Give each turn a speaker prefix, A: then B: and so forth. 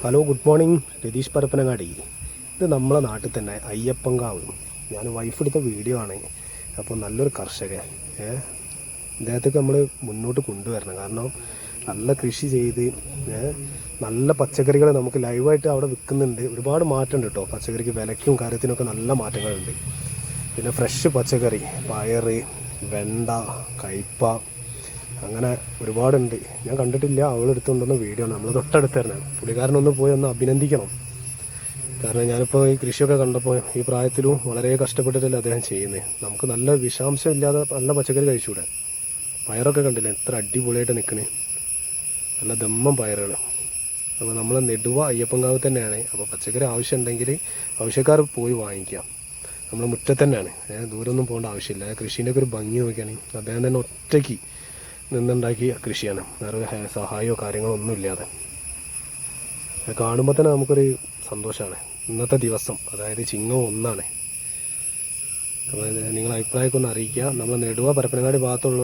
A: Hello, good morning. Ratheesh Parappanangadi. ഇത് നമ്മളെ നാട്ടിൽ തന്നെ അയ്യപ്പങ്കാവ്. ഞാൻ വൈഫ് എടുത്ത വീഡിയോ ആണ്. അപ്പോൾ നല്ലൊരു കർഷകൻ, ഇദ്ദേഹത്തേക്ക് നമ്മൾ മുന്നോട്ട് കൊണ്ടുവരണം. കാരണം നല്ല കൃഷി ചെയ്ത് നല്ല പച്ചക്കറികൾ നമുക്ക് ലൈവായിട്ട് അവിടെ വിൽക്കുന്നുണ്ട്. ഒരുപാട് മാറ്റമുണ്ട് കേട്ടോ. പച്ചക്കറിക്ക് വിലയ്ക്കും കാര്യത്തിനൊക്കെ നല്ല മാറ്റങ്ങളുണ്ട്. പിന്നെ ഫ്രഷ് പച്ചക്കറി, പയറ്, വെണ്ട, കയ്പ, അങ്ങനെ ഒരുപാടുണ്ട്. ഞാൻ കണ്ടിട്ടില്ല, അവളെടുത്തുകൊണ്ടുവന്ന വീഡിയോ ആണ്. നമ്മൾ തൊട്ടടുത്ത് തന്നെ. പുള്ളിക്കാരനൊന്ന് പോയി ഒന്ന് അഭിനന്ദിക്കണം. കാരണം ഞാനിപ്പോൾ ഈ കൃഷിയൊക്കെ കണ്ടപ്പോൾ ഈ പ്രായത്തിലും വളരെ കഷ്ടപ്പെട്ടിട്ടല്ലേ അദ്ദേഹം ചെയ്യുന്നത്. നമുക്ക് നല്ല വിഷാംശം ഇല്ലാതെ നല്ല പച്ചക്കറി കഴിച്ചുകൂടെ. പയറൊക്കെ കണ്ടില്ലേ എത്ര അടിപൊളിയായിട്ട് നിൽക്കണേ. നല്ല ദമ്മം പയറുകൾ. അപ്പോൾ നമ്മൾ നെടുവ അയ്യപ്പങ്കാവ് തന്നെയാണ്. അപ്പോൾ പച്ചക്കറി ആവശ്യമുണ്ടെങ്കിൽ ആവശ്യക്കാർ പോയി വാങ്ങിക്കാം. നമ്മൾ മുറ്റത്ത് തന്നെയാണ്, ദൂരമൊന്നും പോകേണ്ട ആവശ്യമില്ല. കൃഷീൻ്റെ ഒക്കെ ഒരു ഭംഗി നോക്കിയാണെങ്കിൽ അദ്ദേഹം തന്നെ ഒറ്റയ്ക്ക് നിന്നുണ്ടാക്കിയ കൃഷിയാണ്. വേറെ സഹായമോ കാര്യങ്ങളോ ഒന്നും ഇല്ലാതെ. കാണുമ്പോൾ തന്നെ നമുക്കൊരു സന്തോഷമാണ്. ഇന്നത്തെ ദിവസം, അതായത് ചിങ്ങം 1. അപ്പോൾ നിങ്ങളുടെ അഭിപ്രായമൊക്കെ ഒന്ന് അറിയിക്കുക. നമ്മൾ നെടുവ പരപ്പനങ്ങാടി ഭാഗത്തുള്ള